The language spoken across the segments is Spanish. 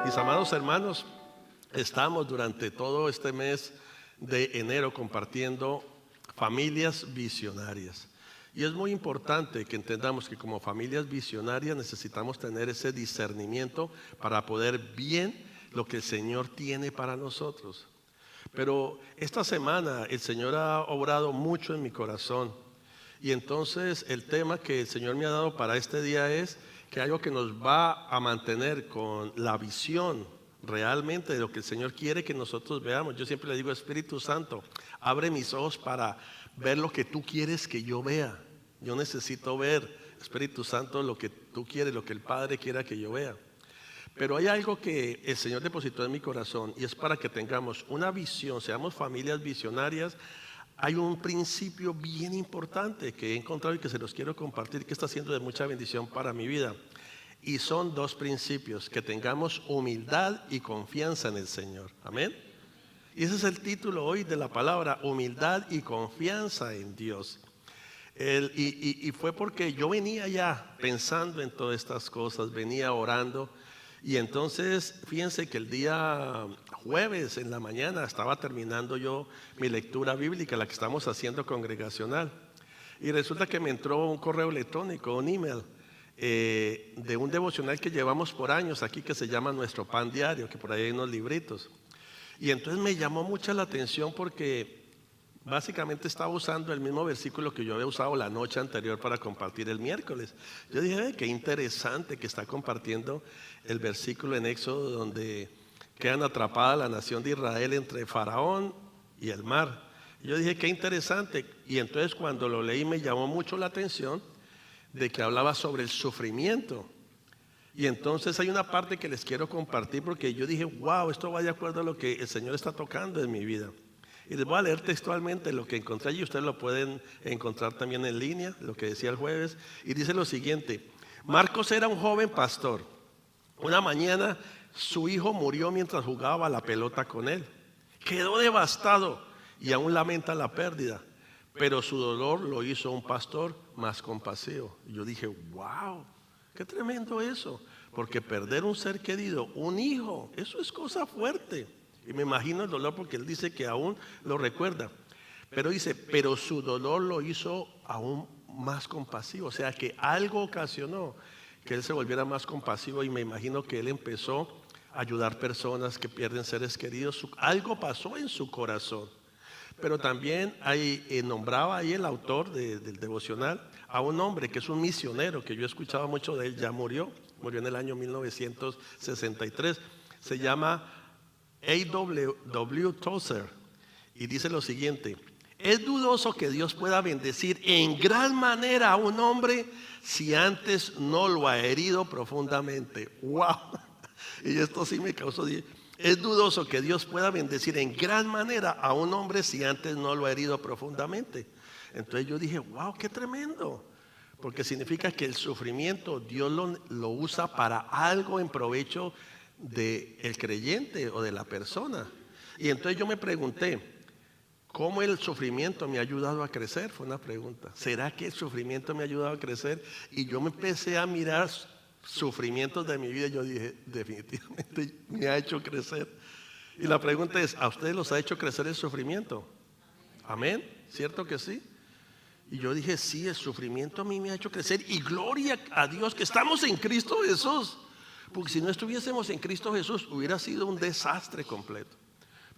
Mis amados hermanos, estamos durante todo este mes de enero compartiendo familias visionarias. Y es muy importante que entendamos que como familias visionarias necesitamos tener ese discernimiento para poder bien lo que el Señor tiene para nosotros. Pero esta semana el Señor ha obrado mucho en mi corazón. Y entonces el tema que el Señor me ha dado para este día es que algo que nos va a mantener con la visión realmente de lo que el Señor quiere que nosotros veamos. Yo siempre le digo, Espíritu Santo, abre mis ojos para ver lo que tú quieres que yo vea. Yo necesito ver, Espíritu Santo, lo que tú quieres, lo que el Padre quiera que yo vea. Pero hay algo que el Señor depositó en mi corazón y es para que tengamos una visión, seamos familias visionarias. Hay un principio bien importante que he encontrado y que se los quiero compartir, que está siendo de mucha bendición para mi vida. Y son dos principios: que tengamos humildad y confianza en el Señor. Amén. Y ese es el título hoy de la palabra: humildad y confianza en Dios. Y fue porque yo venía ya pensando en todas estas cosas, venía orando. Y entonces, fíjense que el día jueves en la mañana estaba terminando yo mi lectura bíblica, la que estamos haciendo congregacional. Y resulta que me entró un correo electrónico, un email, de un devocional que llevamos por años aquí, que se llama Nuestro Pan Diario, que por ahí hay unos libritos. Y entonces me llamó mucho la atención porque básicamente estaba usando el mismo versículo que yo había usado la noche anterior para compartir el miércoles. Yo dije, qué interesante que está compartiendo el versículo en Éxodo donde quedan atrapada la nación de Israel entre Faraón y el mar. Y yo dije, qué interesante. Y entonces cuando lo leí me llamó mucho la atención de que hablaba sobre el sufrimiento. Y entonces hay una parte que les quiero compartir porque yo dije, wow, esto va de acuerdo a lo que el Señor está tocando en mi vida. Y les voy a leer textualmente lo que encontré allí. Ustedes lo pueden encontrar también en línea, lo que decía el jueves. Y dice lo siguiente: Marcos era un joven pastor. Una mañana su hijo murió mientras jugaba a la pelota con él. Quedó devastado y aún lamenta la pérdida. Pero su dolor lo hizo un pastor más compasivo. Y yo dije, wow, qué tremendo eso. Porque perder un ser querido, un hijo, eso es cosa fuerte. Y me imagino el dolor porque él dice que aún lo recuerda. Pero dice, pero su dolor lo hizo aún más compasivo. O sea que algo ocasionó que él se volviera más compasivo, y me imagino que él empezó a ayudar personas que pierden seres queridos. Algo pasó en su corazón. Pero también nombraba ahí el autor del devocional a un hombre que es un misionero, que yo he escuchado mucho de él, ya murió en el año 1963. Se llama A.W. Tozer, y dice lo siguiente: es dudoso que Dios pueda bendecir en gran manera a un hombre si antes no lo ha herido profundamente. ¡Wow! Y esto sí me causó. Es dudoso que Dios pueda bendecir en gran manera a un hombre si antes no lo ha herido profundamente. Entonces yo dije, wow, qué tremendo. Porque significa que el sufrimiento Dios lo usa para algo en provecho del creyente o de la persona. Y entonces yo me pregunté, ¿cómo el sufrimiento me ha ayudado a crecer? Fue una pregunta. ¿Será que el sufrimiento me ha ayudado a crecer? Y yo me empecé a mirar sufrimientos de mi vida. Yo dije, definitivamente me ha hecho crecer. Y la pregunta es, ¿a ustedes los ha hecho crecer el sufrimiento? Amén, ¿cierto que sí? Y yo dije, sí, el sufrimiento a mí me ha hecho crecer. Y gloria a Dios que estamos en Cristo Jesús. Porque si no estuviésemos en Cristo Jesús hubiera sido un desastre completo.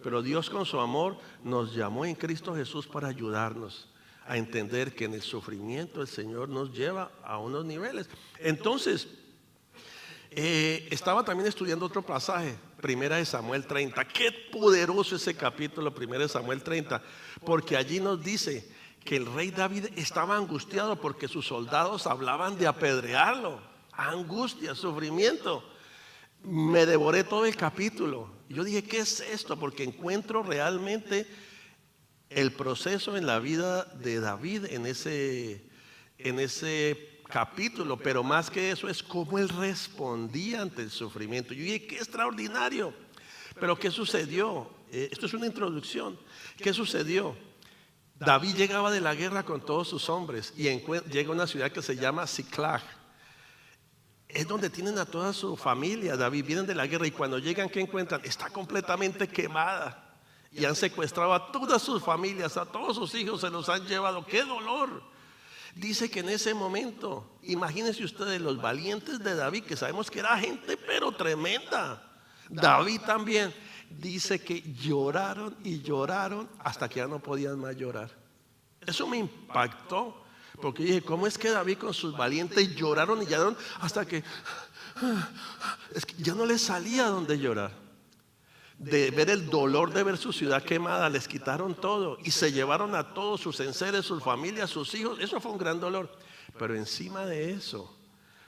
Pero Dios con su amor nos llamó en Cristo Jesús para ayudarnos a entender que en el sufrimiento el Señor nos lleva a unos niveles. Entonces, estaba también estudiando otro pasaje, 1 Samuel 30. Qué poderoso ese capítulo, 1 Samuel 30, porque allí nos dice que el rey David estaba angustiado porque sus soldados hablaban de apedrearlo. Angustia, sufrimiento. Me devoré todo el capítulo. Yo dije, ¿qué es esto? Porque encuentro realmente el proceso en la vida de David en ese capítulo. Pero más que eso es cómo él respondía ante el sufrimiento. Yo dije, qué extraordinario. Pero ¿qué sucedió? Esto es una introducción. ¿Qué sucedió? David llegaba de la guerra con todos sus hombres y llega a una ciudad que se llama Ziklag. es donde tienen a toda su familia. David, vienen de la guerra y cuando llegan, ¿qué encuentran? Está completamente quemada. Y han secuestrado a todas sus familias, a todos sus hijos se los han llevado. ¡Qué dolor! Dice que en ese momento, imagínense ustedes los valientes de David, que sabemos que era gente pero tremenda. David también. Dice que lloraron y lloraron hasta que ya no podían más llorar. Eso me impactó, porque dije, ¿cómo es que David con sus valientes lloraron y lloraron hasta que es que ya no les salía donde llorar? De ver el dolor de ver su ciudad quemada, les quitaron todo y se llevaron a todos sus enseres, sus familias, sus hijos. Eso fue un gran dolor. Pero encima de eso,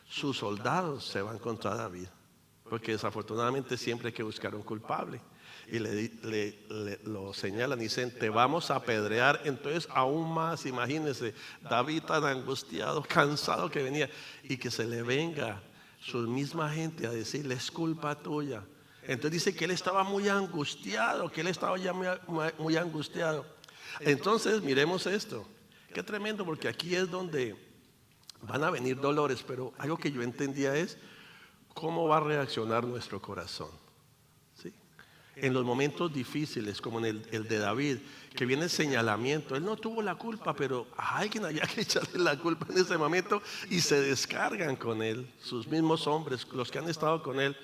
sus soldados se van contra David, porque desafortunadamente siempre hay que buscar un culpable. Y lo señalan y dicen, te vamos a apedrear. Entonces aún más, imagínense, David tan angustiado, cansado que venía, y que se le venga su misma gente a decirle, es culpa tuya. Entonces dice que él estaba muy angustiado, que él estaba ya muy angustiado. Entonces miremos esto, qué tremendo, porque aquí es donde van a venir dolores, pero algo que yo entendía es cómo va a reaccionar nuestro corazón. ¿Sí? En los momentos difíciles, como en el de David, que viene el señalamiento, él no tuvo la culpa, pero a alguien había que echarle la culpa en ese momento y se descargan con él, sus mismos hombres, los que han estado con él.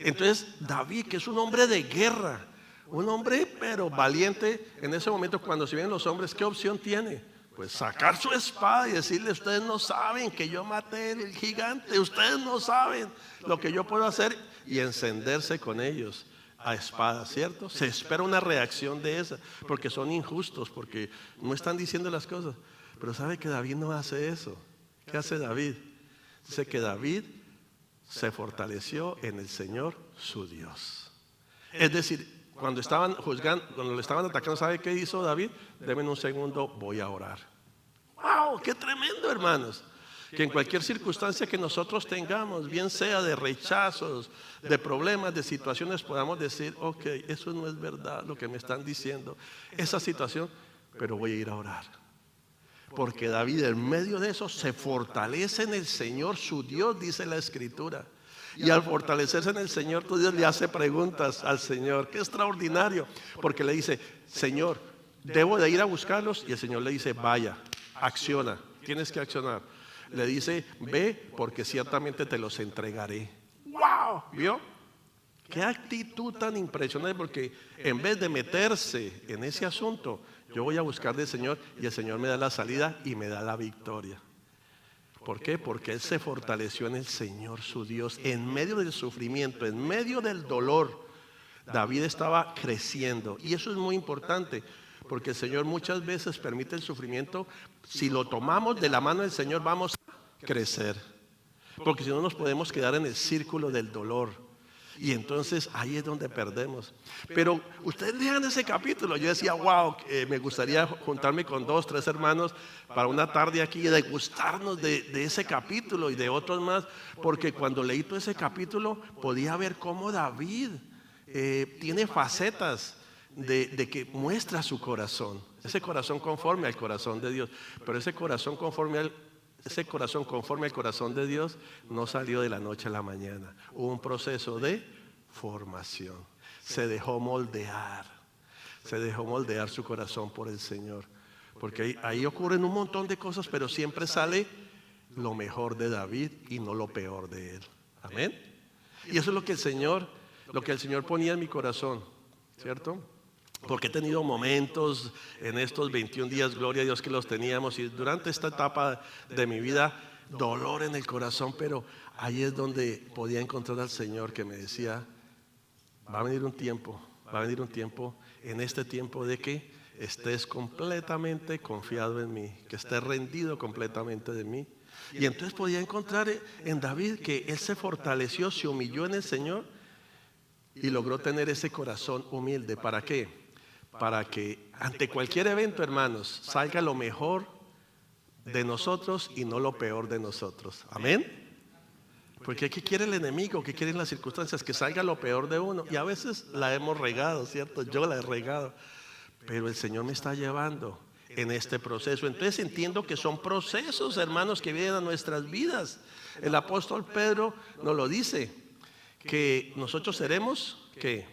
Entonces David, que es un hombre de guerra, un hombre pero valiente, en ese momento cuando se ven los hombres, ¿qué opción tiene? Pues sacar su espada y decirle, ustedes no saben que yo maté el gigante, ustedes no saben lo que yo puedo hacer, y encenderse con ellos a espada, ¿cierto? Se espera una reacción de esa, porque son injustos, porque no están diciendo las cosas. Pero sabe que David no hace eso. ¿Qué hace David? Dice que David se fortaleció en el Señor su Dios. Es decir, cuando estaban juzgando, cuando le estaban atacando, ¿sabe qué hizo David? Denme un segundo, voy a orar. ¡Wow! ¡Qué tremendo, hermanos! Que en cualquier circunstancia que nosotros tengamos, bien sea de rechazos, de problemas, de situaciones, podamos decir, ok, eso no es verdad lo que me están diciendo, esa situación, pero voy a ir a orar. Porque David en medio de eso se fortalece en el Señor su Dios, dice la Escritura. Y al fortalecerse en el Señor, tu Dios le hace preguntas al Señor. Qué extraordinario, porque le dice, Señor, debo de ir a buscarlos. Y el Señor le dice, vaya, acciona, tienes que accionar. Le dice, ve, porque ciertamente te los entregaré. ¡Wow! ¿Vio? Qué actitud tan impresionante, porque en vez de meterse en ese asunto, yo voy a buscar del Señor y el Señor me da la salida y me da la victoria. ¿Por qué? Porque él se fortaleció en el Señor su Dios. En medio del sufrimiento, en medio del dolor, David estaba creciendo. Y eso es muy importante, porque el Señor muchas veces permite el sufrimiento. Si lo tomamos de la mano del Señor, vamos a crecer. Porque si no, nos podemos quedar en el círculo del dolor. Y entonces ahí es donde perdemos. Pero ustedes lean ese capítulo. Yo decía, wow, me gustaría juntarme con 2, 3 hermanos para una tarde aquí y degustarnos de ese capítulo y de otros más. Porque cuando leí todo ese capítulo podía ver cómo David tiene facetas de que muestra su corazón. Ese corazón conforme al corazón de Dios. Pero ese corazón conforme al corazón de Dios no salió de la noche a la mañana. Hubo un proceso de formación. Se dejó moldear su corazón por el Señor. Porque ahí ocurren un montón de cosas, pero siempre sale lo mejor de David y no lo peor de él. Amén. Y eso es lo que el Señor ponía en mi corazón, ¿cierto? Porque he tenido momentos en estos 21 días, gloria a Dios que los teníamos, y durante esta etapa de mi vida, dolor en el corazón, pero ahí es donde podía encontrar al Señor que me decía, va a venir un tiempo, en este tiempo de que estés completamente confiado en mí, que estés rendido completamente de mí. Y entonces podía encontrar en David que él se fortaleció, se humilló en el Señor y logró tener ese corazón humilde. ¿Para qué? Para que ante cualquier evento, hermanos, salga lo mejor de nosotros y no lo peor de nosotros. Amén. Porque ¿qué quiere el enemigo? ¿Qué quieren las circunstancias? Que salga lo peor de uno. Y a veces la hemos regado, ¿cierto? Yo la he regado. Pero el Señor me está llevando en este proceso. Entonces entiendo que son procesos, hermanos, que vienen a nuestras vidas. El apóstol Pedro nos lo dice, que nosotros seremos, ¿qué?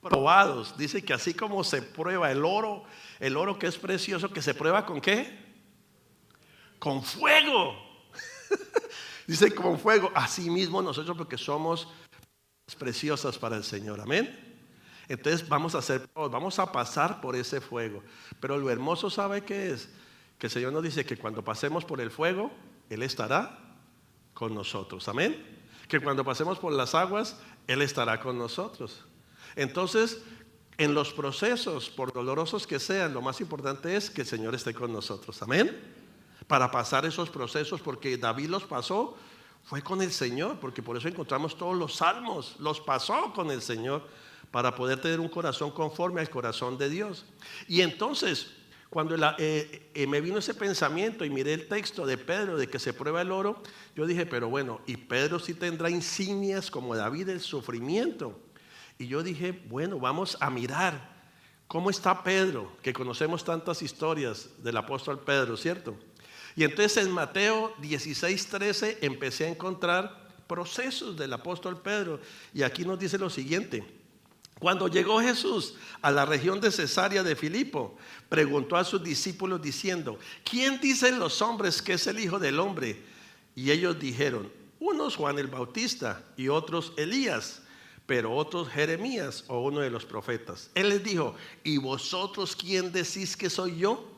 Probados. Dice que así como se prueba el oro que es precioso, que se prueba ¿con qué? Con fuego. Dice con fuego. Así mismo nosotros, porque somos preciosas para el Señor, amén. Entonces vamos a pasar por ese fuego. Pero lo hermoso, ¿sabe qué es? Que el Señor nos dice que cuando pasemos por el fuego, Él estará con nosotros, amén. Que cuando pasemos por las aguas, Él estará con nosotros. Entonces, en los procesos, por dolorosos que sean, lo más importante es que el Señor esté con nosotros, amén. Para pasar esos procesos, porque David los pasó, fue con el Señor, porque por eso encontramos todos los salmos, los pasó con el Señor, para poder tener un corazón conforme al corazón de Dios. Y entonces, cuando me vino ese pensamiento y miré el texto de Pedro de que se prueba el oro, yo dije, pero bueno, y Pedro sí tendrá insignias como David del sufrimiento. Y yo dije, bueno, vamos a mirar cómo está Pedro, que conocemos tantas historias del apóstol Pedro, ¿cierto? Y entonces en Mateo 16:13 empecé a encontrar procesos del apóstol Pedro. Y aquí nos dice lo siguiente: cuando llegó Jesús a la región de Cesarea de Filipo, preguntó a sus discípulos diciendo, ¿quién dicen los hombres que es el Hijo del Hombre? Y ellos dijeron, unos Juan el Bautista y otros Elías, pero otros Jeremías o uno de los profetas. Él les dijo, ¿y vosotros quién decís que soy yo?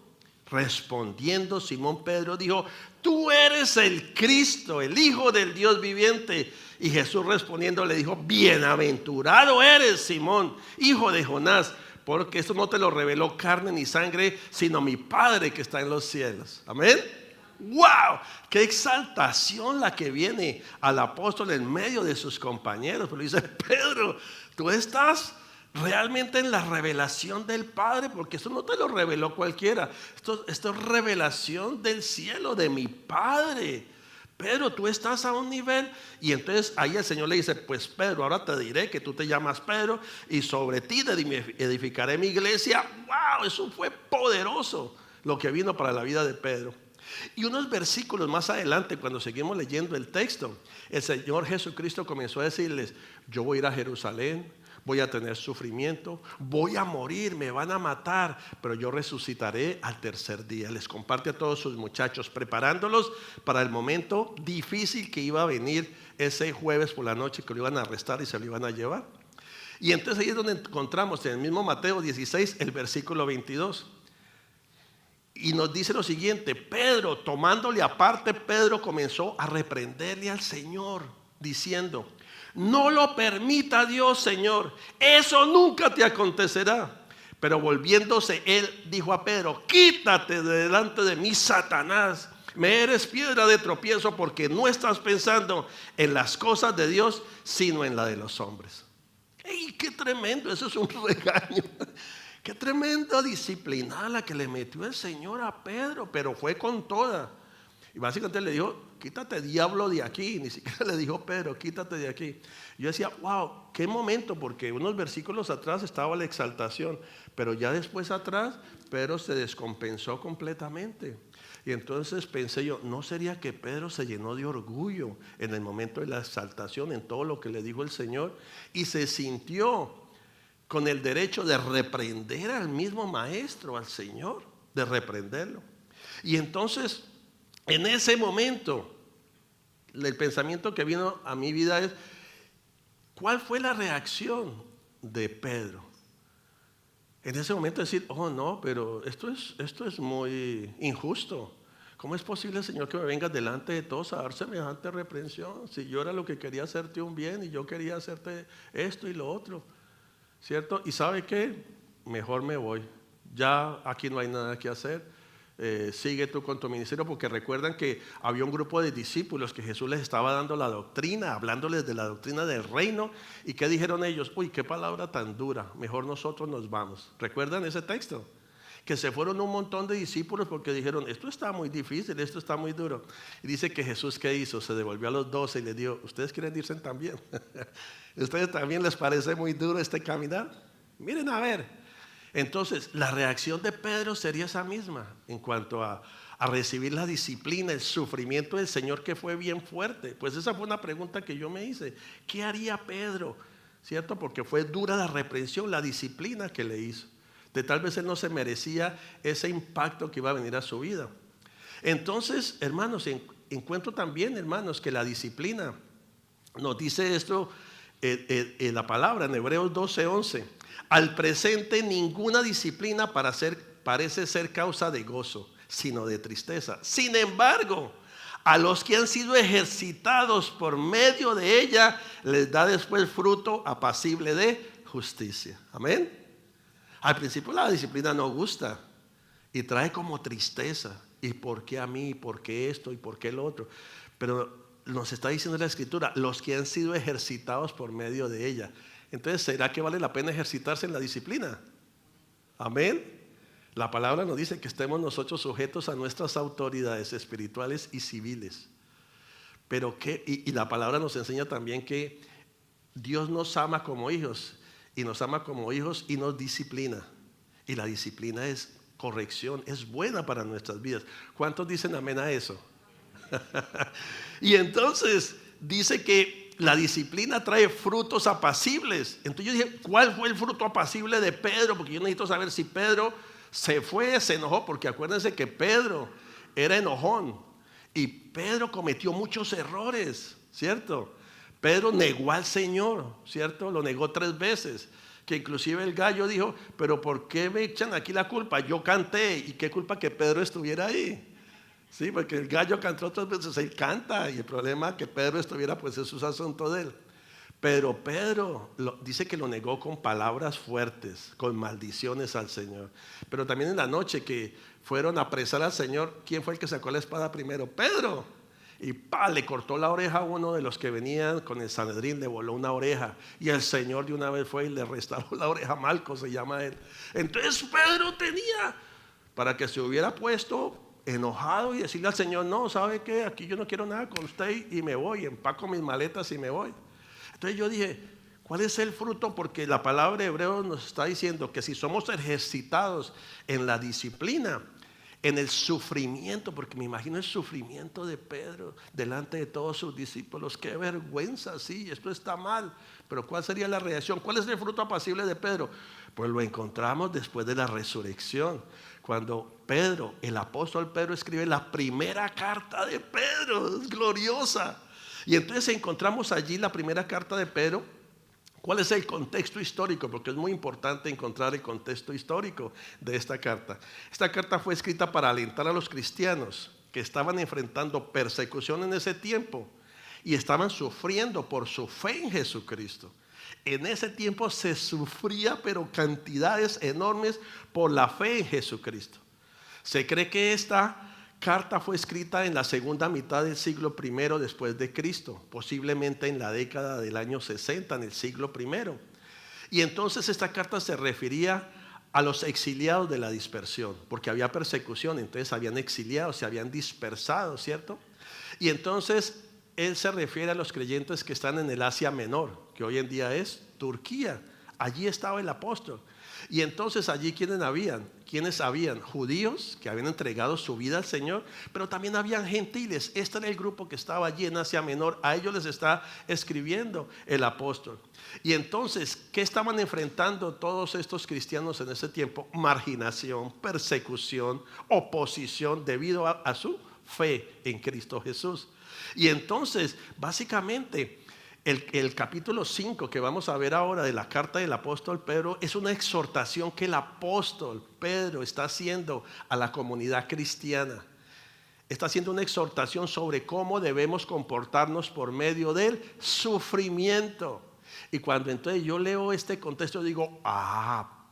Respondiendo Simón Pedro dijo, tú eres el Cristo, el Hijo del Dios viviente. Y Jesús respondiendo le dijo, bienaventurado eres Simón, hijo de Jonás, porque esto no te lo reveló carne ni sangre, sino mi Padre que está en los cielos. Amén. ¡Wow! ¡Qué exaltación la que viene al apóstol en medio de sus compañeros! Pero dice, Pedro, tú estás realmente en la revelación del Padre, porque eso no te lo reveló cualquiera. Esto es revelación del cielo, de mi Padre. Pedro, tú estás a un nivel. Y entonces ahí el Señor le dice, pues Pedro, ahora te diré que tú te llamas Pedro y sobre ti edificaré mi iglesia. ¡Wow! Eso fue poderoso lo que vino para la vida de Pedro. Y unos versículos más adelante, cuando seguimos leyendo el texto, el Señor Jesucristo comenzó a decirles, yo voy a ir a Jerusalén, voy a tener sufrimiento, voy a morir, me van a matar, pero yo resucitaré al tercer día. Les comparte a todos sus muchachos, preparándolos para el momento difícil que iba a venir ese jueves por la noche, que lo iban a arrestar y se lo iban a llevar. Y entonces ahí es donde encontramos en el mismo Mateo 16, el versículo 22. Y nos dice lo siguiente, Pedro, tomándole aparte, Pedro comenzó a reprenderle al Señor, diciendo, no lo permita Dios, Señor, eso nunca te acontecerá. Pero volviéndose él dijo a Pedro, quítate de delante de mí, Satanás, me eres piedra de tropiezo porque no estás pensando en las cosas de Dios, sino en la de los hombres. ¡Ey, qué tremendo! Eso es un regaño. Qué tremenda disciplina la que le metió el Señor a Pedro, pero fue con toda. Y básicamente le dijo, quítate diablo de aquí. Ni siquiera le dijo Pedro, quítate de aquí. Yo decía, wow, qué momento, porque unos versículos atrás estaba la exaltación, pero ya después atrás Pedro se descompensó completamente. Y entonces pensé yo, ¿no sería que Pedro se llenó de orgullo en el momento de la exaltación, en todo lo que le dijo el Señor? Y se sintió con el derecho de reprender al mismo maestro, al Señor, de reprenderlo. Y entonces, en ese momento, el pensamiento que vino a mi vida es, ¿cuál fue la reacción de Pedro? En ese momento decir, oh no, pero esto es muy injusto. ¿Cómo es posible, Señor, que me vengas delante de todos a dar semejante reprensión? Si yo era lo que quería hacerte un bien y yo quería hacerte esto y lo otro. ¿Cierto? ¿Y sabe qué? Mejor me voy. Ya aquí no hay nada que hacer. Sigue tú con tu ministerio, porque recuerdan que había un grupo de discípulos que Jesús les estaba dando la doctrina, hablándoles de la doctrina del reino. ¿Y qué dijeron ellos? Uy, qué palabra tan dura. Mejor nosotros nos vamos. ¿Recuerdan ese texto? Que se fueron un montón de discípulos porque dijeron, esto está muy difícil, esto está muy duro. Y dice que Jesús, ¿qué hizo? Se devolvió a los 12 y les dijo, ¿ustedes quieren irse también? ¿Ustedes también les parece muy duro este caminar? Miren a ver. Entonces, la reacción de Pedro sería esa misma en cuanto a recibir la disciplina, el sufrimiento del Señor, que fue bien fuerte. Pues esa fue una pregunta que yo me hice. ¿Qué haría Pedro? ¿Cierto? Porque fue dura la reprensión, la disciplina que le hizo. De tal vez él no se merecía ese impacto que iba a venir a su vida. Entonces, hermanos, encuentro también, hermanos, que la disciplina, nos dice esto en la palabra, en Hebreos 12:11. Al presente ninguna disciplina parece ser causa de gozo, sino de tristeza. Sin embargo, a los que han sido ejercitados por medio de ella, les da después fruto apacible de justicia. Amén. Al principio la disciplina no gusta y trae como tristeza. ¿Y por qué a mí? ¿Y por qué esto? ¿Y por qué el otro? Pero nos está diciendo la Escritura, los que han sido ejercitados por medio de ella. Entonces, ¿será que vale la pena ejercitarse en la disciplina? Amén. La palabra nos dice que estemos nosotros sujetos a nuestras autoridades espirituales y civiles. Pero y la palabra nos enseña también que Dios nos ama como hijos, y nos ama como hijos y nos disciplina. Y la disciplina es corrección, es buena para nuestras vidas. ¿Cuántos dicen amén a eso? Y entonces dice que la disciplina trae frutos apacibles. Entonces yo dije, ¿cuál fue el fruto apacible de Pedro? Porque yo necesito saber si Pedro se enojó, porque acuérdense que Pedro era enojón y Pedro cometió muchos errores, ¿cierto? Pedro negó al Señor, ¿cierto? Lo negó 3 veces, que inclusive el gallo dijo, pero ¿por qué me echan aquí la culpa? Yo canté, y qué culpa que Pedro estuviera ahí. Sí, porque el gallo cantó 3 veces, él canta, y el problema que Pedro estuviera, pues eso es asunto de él. Pero Pedro dice que lo negó con palabras fuertes, con maldiciones al Señor. Pero también en la noche que fueron a apresar al Señor, ¿quién fue el que sacó la espada primero? Pedro. Y le cortó la oreja a uno de los que venían con el Sanedrín, le voló una oreja. Y el Señor de una vez fue y le restauró la oreja. Malco se llama él. Entonces Pedro tenía para que se hubiera puesto enojado y decirle al Señor, no, ¿sabe qué? Aquí yo no quiero nada con usted y me voy, empaco mis maletas y me voy. Entonces yo dije, ¿cuál es el fruto? Porque la palabra de Hebreos nos está diciendo que si somos ejercitados en la disciplina, en el sufrimiento, porque me imagino el sufrimiento de Pedro delante de todos sus discípulos, qué vergüenza, sí, esto está mal, pero ¿cuál sería la reacción? ¿Cuál es el fruto apacible de Pedro? Pues lo encontramos después de la resurrección, cuando Pedro, el apóstol Pedro, escribe la primera carta de Pedro, es gloriosa. Y entonces encontramos allí la primera carta de Pedro. ¿Cuál es el contexto histórico? Porque es muy importante encontrar el contexto histórico de esta carta. Esta carta fue escrita para alentar a los cristianos que estaban enfrentando persecución en ese tiempo y estaban sufriendo por su fe en Jesucristo. En ese tiempo se sufría, pero cantidades enormes por la fe en Jesucristo. Se cree que esta carta fue escrita en la segunda mitad del siglo I después de Cristo, posiblemente en la década del año 60, en el siglo I. Y entonces esta carta se refería a los exiliados de la dispersión, porque había persecución, entonces habían exiliado, se habían dispersado, ¿cierto? Y entonces él se refiere a los creyentes que están en el Asia Menor, que hoy en día es Turquía. Allí estaba el apóstol. Y entonces allí ¿quiénes habían? Judíos que habían entregado su vida al Señor, pero también habían gentiles. Este era el grupo que estaba allí en Asia Menor. A ellos les está escribiendo el apóstol. Y entonces, ¿qué estaban enfrentando todos estos cristianos en ese tiempo? Marginación, persecución, oposición debido a su fe en Cristo Jesús. Y entonces, básicamente, el capítulo 5 que vamos a ver ahora de la carta del apóstol Pedro es una exhortación que el apóstol Pedro está haciendo a la comunidad cristiana. Está haciendo una exhortación sobre cómo debemos comportarnos por medio del sufrimiento. Y cuando entonces yo leo este contexto digo,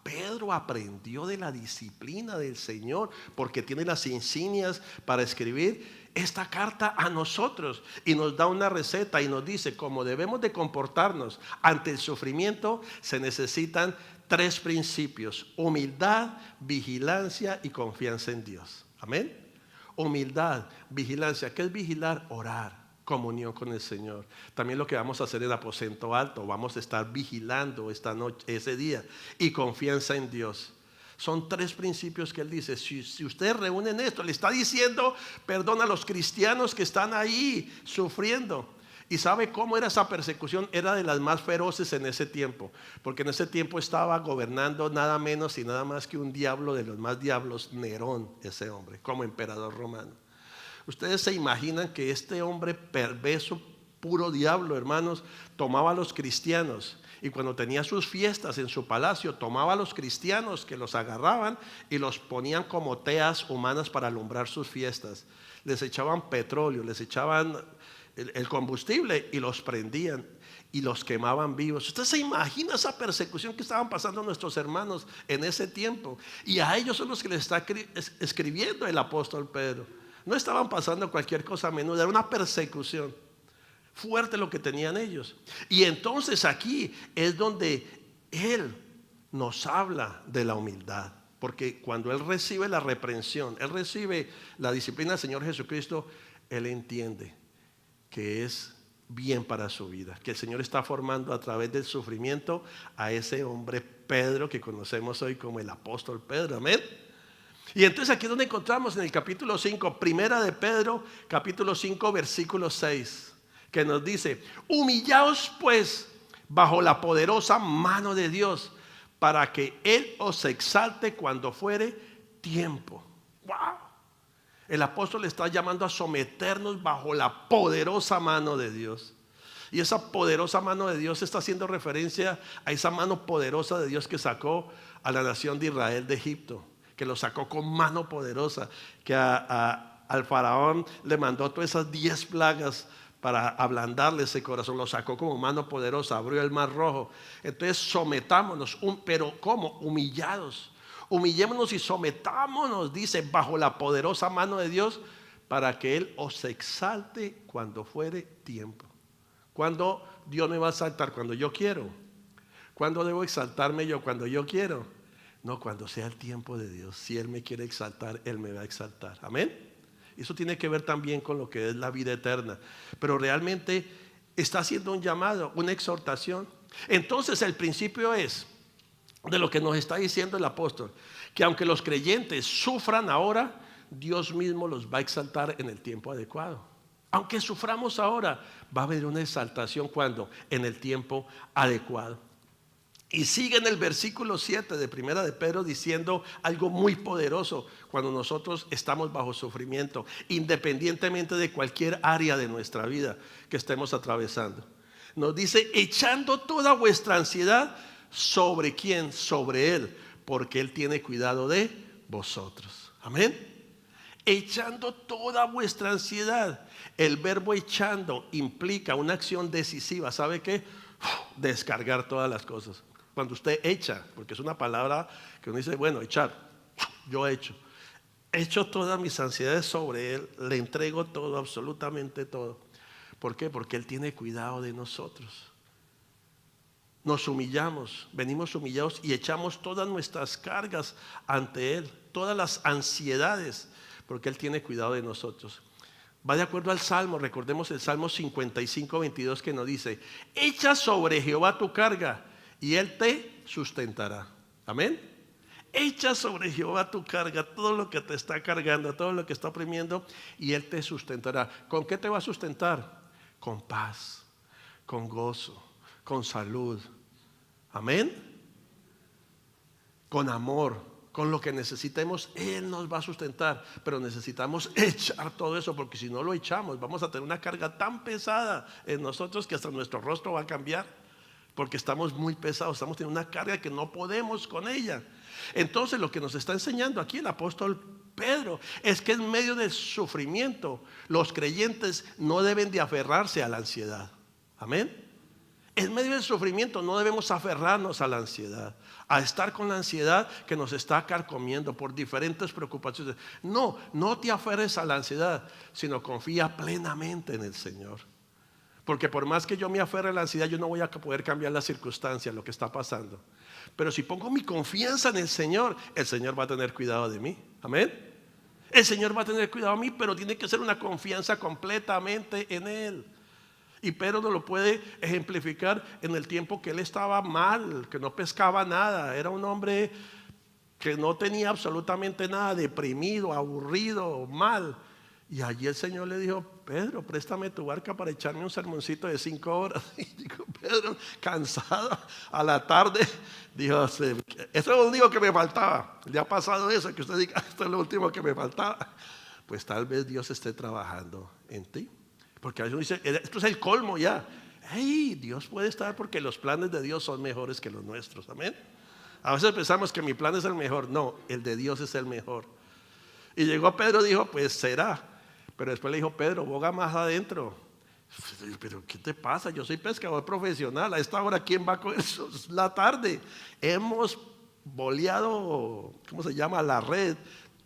Pedro aprendió de la disciplina del Señor porque tiene las insignias para escribir esta carta a nosotros y nos da una receta y nos dice cómo debemos de comportarnos ante el sufrimiento. Se necesitan 3 principios: humildad, vigilancia y confianza en Dios. Amén. Humildad, vigilancia. ¿Qué es vigilar? Orar, comunión con el Señor. También lo que vamos a hacer en el aposento alto, vamos a estar vigilando esta noche, ese día, y confianza en Dios. Son 3 principios que él dice. Si ustedes reúnen esto, le está diciendo perdón a los cristianos que están ahí sufriendo. ¿Y sabe cómo era esa persecución? Era de las más feroces en ese tiempo, porque en ese tiempo estaba gobernando nada menos y nada más que un diablo de los más diablos, Nerón, ese hombre, como emperador romano. Ustedes se imaginan que este hombre perverso, puro diablo, hermanos, tomaba a los cristianos y cuando tenía sus fiestas en su palacio, tomaba a los cristianos que los agarraban y los ponían como teas humanas para alumbrar sus fiestas. Les echaban petróleo, les echaban el combustible y los prendían y los quemaban vivos. Usted se imagina esa persecución que estaban pasando nuestros hermanos en ese tiempo, y a ellos son los que les está escribiendo el apóstol Pedro. No estaban pasando cualquier cosa menuda, era una persecución fuerte lo que tenían ellos. Y entonces aquí es donde él nos habla de la humildad, porque cuando él recibe la reprensión, él recibe la disciplina del Señor Jesucristo, él entiende que es bien para su vida, que el Señor está formando a través del sufrimiento a ese hombre Pedro que conocemos hoy como el apóstol Pedro. Amén. Y entonces aquí es donde encontramos en el capítulo 5, primera de Pedro, capítulo 5, versículo 6, que nos dice: humillaos pues bajo la poderosa mano de Dios, para que Él os exalte cuando fuere tiempo. ¡Wow! El apóstol le está llamando a someternos bajo la poderosa mano de Dios. Y esa poderosa mano de Dios está haciendo referencia a esa mano poderosa de Dios que sacó a la nación de Israel de Egipto, que lo sacó con mano poderosa, que al faraón le mandó todas esas 10 plagas para ablandarle ese corazón. Lo sacó como mano poderosa, abrió el mar rojo. Entonces sometámonos, pero ¿cómo? Humillados. Humillémonos y sometámonos, dice, bajo la poderosa mano de Dios, para que Él os exalte cuando fuere tiempo. ¿Cuándo Dios me va a exaltar? Cuando yo quiero. ¿Cuándo debo exaltarme yo? Cuando yo quiero. No, cuando sea el tiempo de Dios. Si Él me quiere exaltar, Él me va a exaltar. Amén. Eso tiene que ver también con lo que es la vida eterna. Pero realmente está haciendo un llamado, una exhortación. Entonces el principio es de lo que nos está diciendo el apóstol, que aunque los creyentes sufran ahora, Dios mismo los va a exaltar en el tiempo adecuado. Aunque suframos ahora, va a haber una exaltación. ¿Cuándo? En el tiempo adecuado. Y sigue en el versículo 7 de primera de Pedro diciendo algo muy poderoso cuando nosotros estamos bajo sufrimiento, independientemente de cualquier área de nuestra vida que estemos atravesando. Nos dice: echando toda vuestra ansiedad. ¿Sobre quién? Sobre Él, porque Él tiene cuidado de vosotros. Amén. Echando toda vuestra ansiedad. El verbo echando implica una acción decisiva. ¿Sabe qué? Descargar todas las cosas. Cuando usted echa, porque es una palabra que uno dice, bueno, echar. Yo echo todas mis ansiedades sobre Él, le entrego todo, absolutamente todo. ¿Por qué? Porque Él tiene cuidado de nosotros. Nos humillamos, venimos humillados y echamos todas nuestras cargas ante Él, todas las ansiedades, porque Él tiene cuidado de nosotros. Va de acuerdo al Salmo, recordemos el Salmo 55, 22 que nos dice: echa sobre Jehová tu carga y Él te sustentará. Amén. Echa sobre Jehová tu carga, todo lo que te está cargando, todo lo que está oprimiendo, y Él te sustentará. ¿Con qué te va a sustentar? Con paz, con gozo, con salud. Amén. Con amor, con lo que necesitemos, Él nos va a sustentar. Pero necesitamos echar todo eso, porque si no lo echamos, vamos a tener una carga tan pesada en nosotros que hasta nuestro rostro va a cambiar, porque estamos muy pesados, estamos teniendo una carga que no podemos con ella. Entonces lo que nos está enseñando aquí el apóstol Pedro es que en medio del sufrimiento los creyentes no deben de aferrarse a la ansiedad. Amén. En medio del sufrimiento no debemos aferrarnos a la ansiedad, a estar con la ansiedad que nos está carcomiendo por diferentes preocupaciones. No te aferres a la ansiedad, sino confía plenamente en el Señor. Porque por más que yo me aferre a la ansiedad, yo no voy a poder cambiar las circunstancias, lo que está pasando. Pero si pongo mi confianza en el Señor va a tener cuidado de mí. Amén. El Señor va a tener cuidado de mí, pero tiene que ser una confianza completamente en Él. Y Pedro nos lo puede ejemplificar en el tiempo que él estaba mal, que no pescaba nada. Era un hombre que no tenía absolutamente nada, deprimido, aburrido, mal. Y allí el Señor le dijo: Pedro, préstame tu barca para echarme un sermoncito de 5 horas. Y dijo Pedro, cansado, a la tarde, dijo: eso es lo único que me faltaba. ¿Le ha pasado eso? Que usted diga: esto es lo último que me faltaba. Pues tal vez Dios esté trabajando en ti. Porque a veces uno dice: esto es el colmo ya. Hey, Dios puede estar, porque los planes de Dios son mejores que los nuestros. Amén. A veces pensamos que mi plan es el mejor. No, el de Dios es el mejor. Y llegó Pedro y dijo: pues será. Pero después le dijo: Pedro, boga más adentro. Pero ¿qué te pasa? Yo soy pescador profesional. A esta hora, ¿quién va a coger? Es la tarde. Hemos boleado, ¿cómo se llama? La red.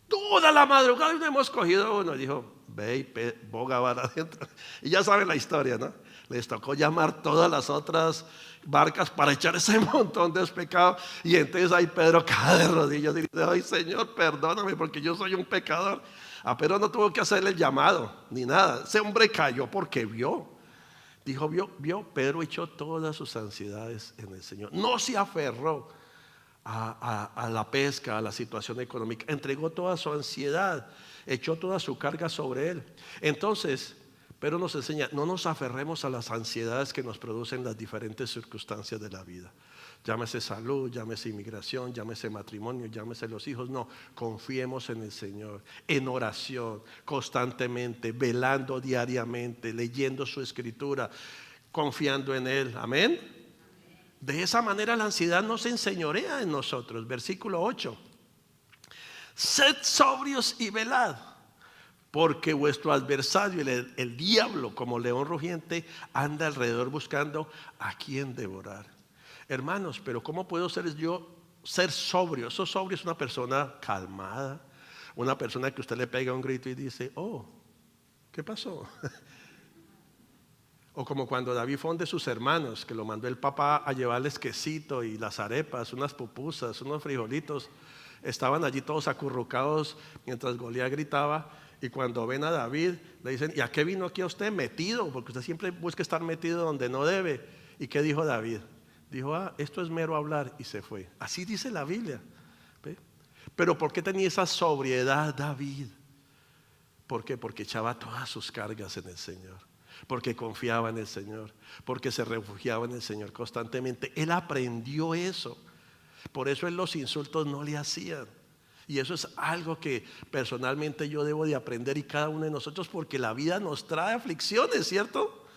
Toda la madrugada y no hemos cogido uno. Y dijo: ve y boga más adentro. Y ya saben la historia, ¿no? Les tocó llamar todas las otras barcas para echar ese montón de pescado. Y entonces ahí Pedro cae de rodillas y dice: ay, Señor, perdóname, porque yo soy un pecador. A Pedro no tuvo que hacerle el llamado ni nada. Ese hombre cayó porque vio. Dijo: vio, Pedro echó todas sus ansiedades en el Señor. No se aferró a la pesca, a la situación económica. Entregó toda su ansiedad, echó toda su carga sobre él. Entonces Pedro nos enseña: no nos aferremos a las ansiedades que nos producen las diferentes circunstancias de la vida. Llámese salud, llámese inmigración, llámese matrimonio, llámese los hijos. No, confiemos en el Señor, en oración, constantemente, velando diariamente, leyendo su escritura, confiando en Él. Amén. De esa manera la ansiedad no se enseñorea en nosotros. Versículo 8: sed sobrios y velad, porque vuestro adversario, el diablo, como león rugiente, anda alrededor buscando a quien devorar. Hermanos, pero ¿cómo puedo ser sobrio? Eso sobrio es una persona calmada, una persona que usted le pega un grito y dice: oh, ¿qué pasó? O como cuando David fue de sus hermanos, que lo mandó el papá a llevarles quesito y las arepas, unas pupusas, unos frijolitos. Estaban allí todos acurrucados mientras Goliat gritaba. Y cuando ven a David, le dicen: ¿y a qué vino aquí a usted metido? Porque usted siempre busca estar metido donde no debe. ¿Y qué dijo David? Dijo: esto es mero hablar, y se fue. Así dice la Biblia. ¿Ve? Pero ¿por qué tenía esa sobriedad David? ¿Por qué? Porque echaba todas sus cargas en el Señor, porque confiaba en el Señor, porque se refugiaba en el Señor constantemente. Él aprendió eso. Por eso él los insultos no le hacían. Y eso es algo que personalmente yo debo de aprender, y cada uno de nosotros, porque la vida nos trae aflicciones, ¿cierto?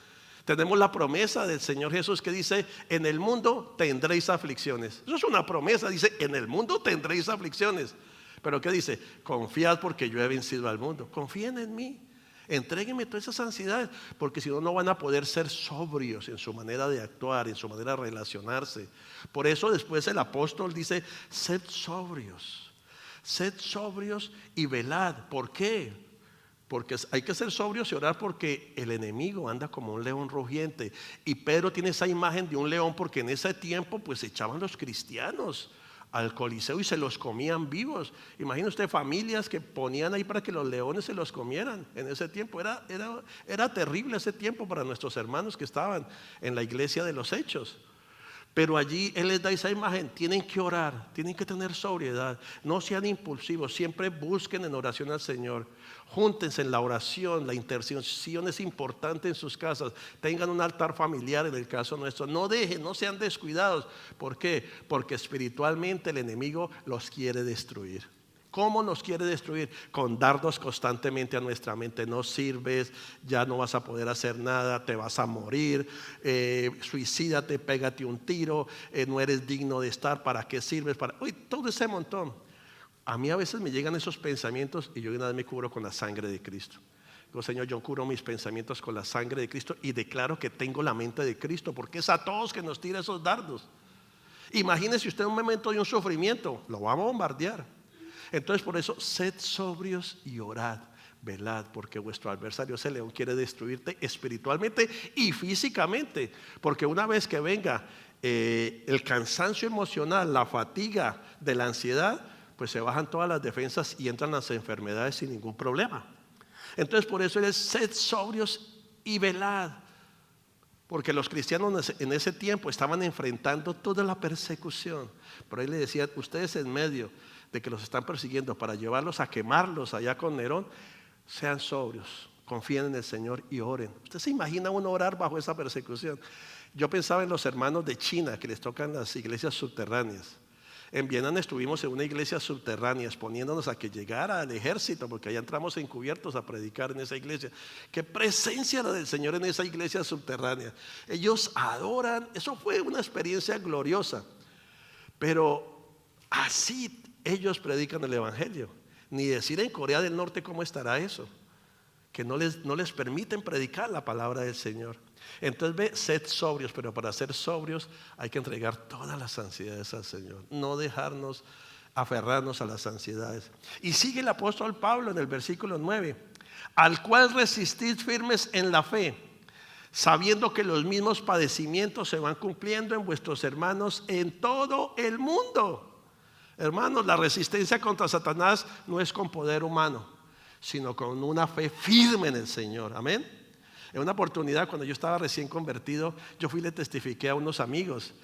Tenemos la promesa del Señor Jesús que dice: en el mundo tendréis aflicciones. Eso es una promesa, dice: en el mundo tendréis aflicciones. Pero ¿qué dice? Confiad, porque yo he vencido al mundo. Confíen en mí, entréguenme todas esas ansiedades, porque si no, no van a poder ser sobrios en su manera de actuar, en su manera de relacionarse. Por eso después el apóstol dice: sed sobrios y velad. ¿Por qué? Porque hay que ser sobrios y orar, porque el enemigo anda como un león rugiente. Y Pedro tiene esa imagen de un león, porque en ese tiempo pues echaban los cristianos al Coliseo y se los comían vivos. Imagina usted familias que ponían ahí para que los leones se los comieran. En ese tiempo era terrible ese tiempo para nuestros hermanos que estaban en la iglesia de los Hechos. Pero allí Él les da esa imagen: tienen que orar, tienen que tener sobriedad, no sean impulsivos, siempre busquen en oración al Señor, júntense en la oración. La intercesión es importante en sus casas, tengan un altar familiar en el caso nuestro, no sean descuidados. ¿Por qué? Porque espiritualmente el enemigo los quiere destruir. ¿Cómo nos quiere destruir? Con dardos constantemente a nuestra mente: no sirves, ya no vas a poder hacer nada, te vas a morir, suicídate, pégate un tiro, no eres digno de estar, ¿para qué sirves? Todo ese montón. A mí a veces me llegan esos pensamientos y yo de una vez me cubro con la sangre de Cristo. Digo: Señor, yo cubro mis pensamientos con la sangre de Cristo y declaro que tengo la mente de Cristo, porque es a todos que nos tira esos dardos. Imagínese usted un momento de un sufrimiento, lo vamos a bombardear. Entonces, por eso, sed sobrios y orad, velad, porque vuestro adversario, ese león, quiere destruirte espiritualmente y físicamente. Porque una vez que venga el cansancio emocional, la fatiga de la ansiedad, pues se bajan todas las defensas y entran las enfermedades sin ningún problema. Entonces, por eso es: sed sobrios y velad. Porque los cristianos en ese tiempo estaban enfrentando toda la persecución. Por ahí le decían: ustedes en medio de que los están persiguiendo para llevarlos a quemarlos allá con Nerón, sean sobrios, confíen en el Señor y oren. ¿Usted se imagina uno orar bajo esa persecución? Yo pensaba en los hermanos de China que les tocan las iglesias subterráneas. En Vietnam estuvimos en una iglesia subterránea exponiéndonos a que llegara el ejército, porque allá entramos encubiertos a predicar en esa iglesia. Qué presencia la del Señor en esa iglesia subterránea. Ellos adoran, eso fue una experiencia gloriosa. Pero así ellos predican el evangelio. Ni decir en Corea del Norte cómo estará eso, que no les permiten predicar la palabra del Señor. Entonces ve, sed sobrios, pero para ser sobrios hay que entregar todas las ansiedades al Señor, no dejarnos aferrarnos a las ansiedades. Y sigue el apóstol Pablo en el versículo 9, al cual resistid firmes en la fe, sabiendo que los mismos padecimientos se van cumpliendo en vuestros hermanos en todo el mundo. Hermanos, la resistencia contra Satanás no es con poder humano, sino con una fe firme en el Señor. Amén. En una oportunidad, cuando yo estaba recién convertido, yo fui y le testifiqué a unos amigos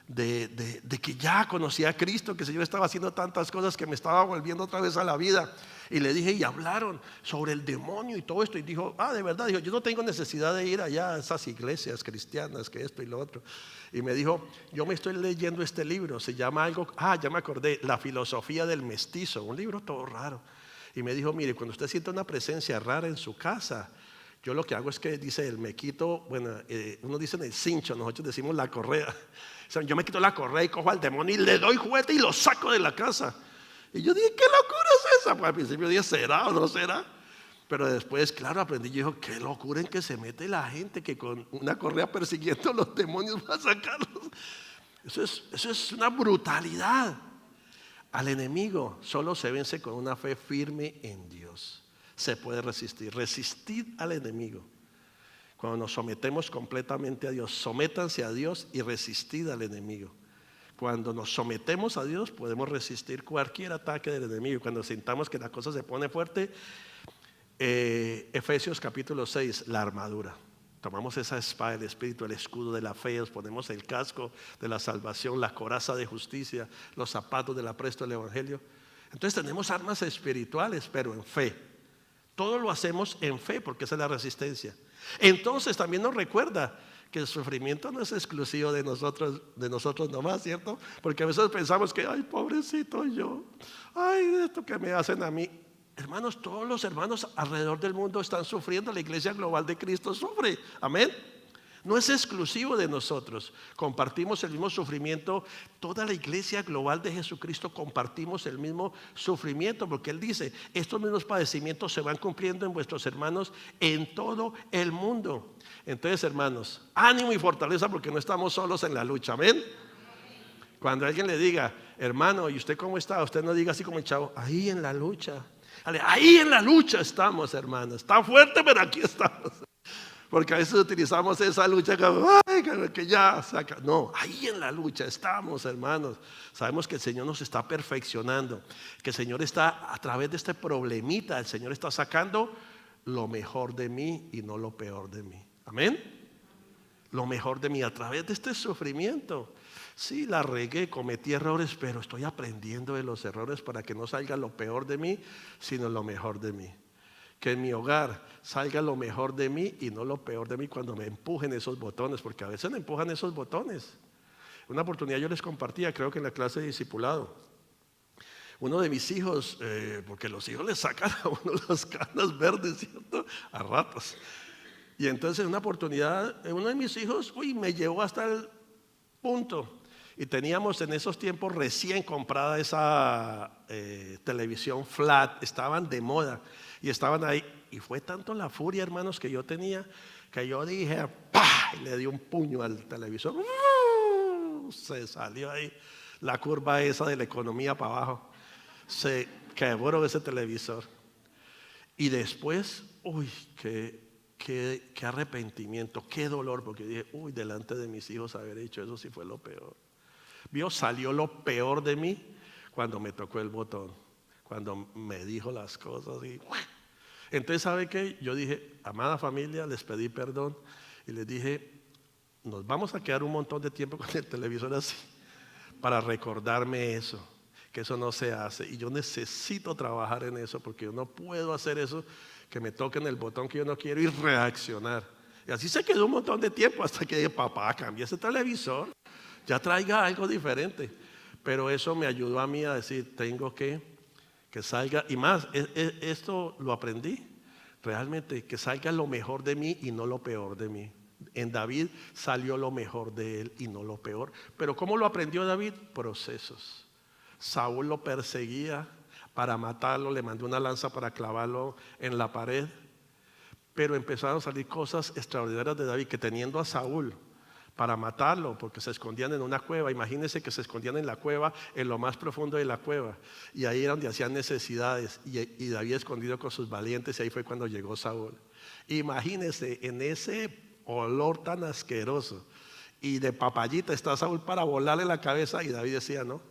de que ya conocía a Cristo, que el Señor estaba haciendo tantas cosas que me estaba volviendo otra vez a la vida. Y le dije, y hablaron sobre el demonio y todo esto. Y dijo, de verdad, dijo, yo no tengo necesidad de ir allá a esas iglesias cristianas, que esto y lo otro. Y me dijo, yo me estoy leyendo este libro, se llama algo, ya me acordé, La filosofía del mestizo, un libro todo raro. Y me dijo, mire, cuando usted siente una presencia rara en su casa, yo lo que hago es que dice, me quito, uno dice en el cincho, nosotros decimos la correa. O sea, yo me quito la correa y cojo al demonio y le doy juguete y lo saco de la casa. Y yo dije, ¿qué locura es esa? Pues al principio dije, ¿será o no será? Pero después, claro, aprendí y dijo, qué locura en que se mete la gente que con una correa persiguiendo a los demonios va a sacarlos. Eso es una brutalidad. Al enemigo solo se vence con una fe firme en Dios. Se puede resistir. Resistid al enemigo. Cuando nos sometemos completamente a Dios, sométanse a Dios y resistid al enemigo. Cuando nos sometemos a Dios, podemos resistir cualquier ataque del enemigo. Cuando sintamos que la cosa se pone fuerte, Efesios capítulo 6, la armadura. Tomamos esa espada del Espíritu, el escudo de la fe, nos ponemos el casco de la salvación, la coraza de justicia, los zapatos del apresto del evangelio. Entonces tenemos armas espirituales, pero en fe. Todo lo hacemos en fe, porque esa es la resistencia. Entonces también nos recuerda que el sufrimiento no es exclusivo de nosotros nomás, ¿cierto? Porque a veces pensamos que, ay, pobrecito yo, ay, esto que me hacen a mí. Hermanos, todos los hermanos alrededor del mundo están sufriendo, la iglesia global de Cristo sufre, amén. No es exclusivo de nosotros, compartimos el mismo sufrimiento, toda la iglesia global de Jesucristo compartimos el mismo sufrimiento, porque Él dice, estos mismos padecimientos se van cumpliendo en vuestros hermanos en todo el mundo. Entonces, hermanos, ánimo y fortaleza porque no estamos solos en la lucha, amén. Cuando alguien le diga, hermano, ¿y usted cómo está? Usted no diga así como el chavo, ahí en la lucha. Ahí en la lucha estamos, hermanos. Está fuerte, pero aquí estamos. Porque a veces utilizamos esa lucha como, ay, que ya saca. No, ahí en la lucha estamos, hermanos. Sabemos que el Señor nos está perfeccionando, que el Señor está, a través de este problemita, el Señor está sacando lo mejor de mí y no lo peor de mí. Amén. Lo mejor de mí a través de este sufrimiento. Sí, la regué, cometí errores, pero estoy aprendiendo de los errores para que no salga lo peor de mí, sino lo mejor de mí. Que en mi hogar salga lo mejor de mí y no lo peor de mí cuando me empujen esos botones, porque a veces me empujan esos botones. Una oportunidad yo les compartía, creo que en la clase de discipulado, uno de mis hijos, porque los hijos le sacan a uno las canas verdes, ¿cierto? A ratos. Y entonces en una oportunidad, uno de mis hijos, me llevó hasta el punto. Y teníamos en esos tiempos recién comprada esa televisión flat, estaban de moda y estaban ahí. Y fue tanto la furia, hermanos, que yo tenía, que yo dije, ¡pah! Y le di un puño al televisor. Se salió ahí la curva esa de la economía para abajo. Se quebró ese televisor. Y después, qué arrepentimiento, qué dolor, porque dije, delante de mis hijos haber hecho eso sí fue lo peor. Salió lo peor de mí cuando me tocó el botón, cuando me dijo las cosas y entonces, ¿sabe qué? Yo dije, amada familia, les pedí perdón y les dije, nos vamos a quedar un montón de tiempo con el televisor así para recordarme eso, que eso no se hace. Y yo necesito trabajar en eso, porque yo no puedo hacer eso, que me toquen el botón que yo no quiero y reaccionar. Y así se quedó un montón de tiempo hasta que dije, papá, cambia ese televisor, ya traiga algo diferente. Pero eso me ayudó a mí a decir, tengo que salga. Y más, esto lo aprendí, realmente, que salga lo mejor de mí y no lo peor de mí. En David salió lo mejor de él y no lo peor. Pero ¿cómo lo aprendió David? Procesos. Saúl lo perseguía para matarlo, le mandó una lanza para clavarlo en la pared. Pero empezaron a salir cosas extraordinarias de David, que teniendo a Saúl para matarlo, porque se escondían en una cueva. Imagínense que se escondían en la cueva, en lo más profundo de la cueva, y ahí era donde hacían necesidades, y David escondido con sus valientes, y ahí fue cuando llegó Saúl. Imagínense en ese olor tan asqueroso, y de papayita está Saúl para volarle la cabeza, y David decía, no,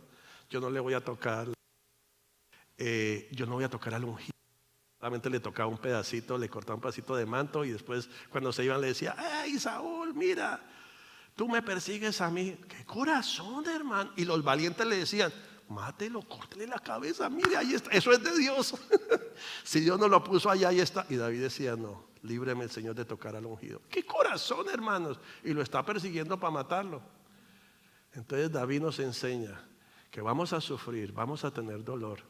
yo no le voy a tocar, yo no voy a tocar al ungido. Solamente le tocaba un pedacito, le cortaba un pedacito de manto, y después cuando se iban le decía, ¡hey Saúl, mira! Tú me persigues a mí. ¡Qué corazón, hermano! Y los valientes le decían, mátelo, córtele la cabeza. Mire, ahí está. Eso es de Dios. Si Dios no lo puso allá, ahí está. Y David decía, no, líbreme el Señor de tocar al ungido. ¡Qué corazón, hermanos! Y lo está persiguiendo para matarlo. Entonces David nos enseña que vamos a sufrir, vamos a tener dolor,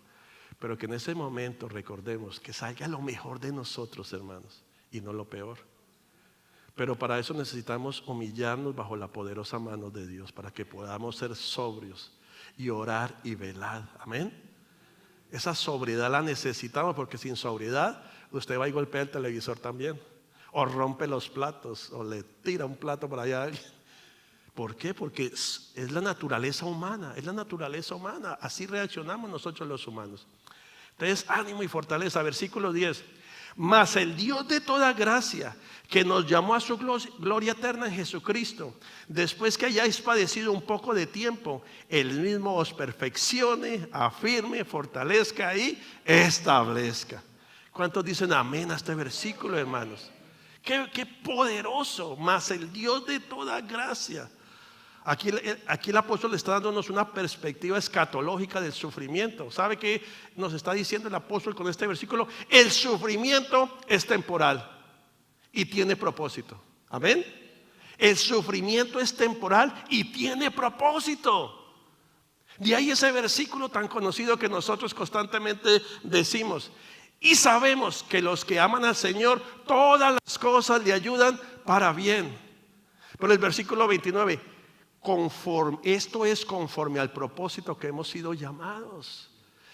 pero que en ese momento recordemos que salga lo mejor de nosotros, hermanos, y no lo peor. Pero para eso necesitamos humillarnos bajo la poderosa mano de Dios, para que podamos ser sobrios y orar y velar. Amén. Esa sobriedad la necesitamos, porque sin sobriedad usted va y golpea el televisor también, o rompe los platos, o le tira un plato por allá a alguien. ¿Por qué? Porque es la naturaleza humana, es la naturaleza humana. Así reaccionamos nosotros los humanos. Entonces, ánimo y fortaleza. Versículo 10. Mas el Dios de toda gracia, que nos llamó a su gloria eterna en Jesucristo, después que hayáis padecido un poco de tiempo, Él mismo os perfeccione, afirme, fortalezca y establezca. ¿Cuántos dicen amén a este versículo, hermanos? Qué poderoso. Mas el Dios de toda gracia. Aquí el apóstol está dándonos una perspectiva escatológica del sufrimiento. ¿Sabe qué nos está diciendo el apóstol con este versículo? El sufrimiento es temporal y tiene propósito. Amén. El sufrimiento es temporal y tiene propósito. De ahí ese versículo tan conocido que nosotros constantemente decimos. Y sabemos que los que aman al Señor, todas las cosas le ayudan para bien. Pero el versículo 29, esto es conforme al propósito que hemos sido llamados.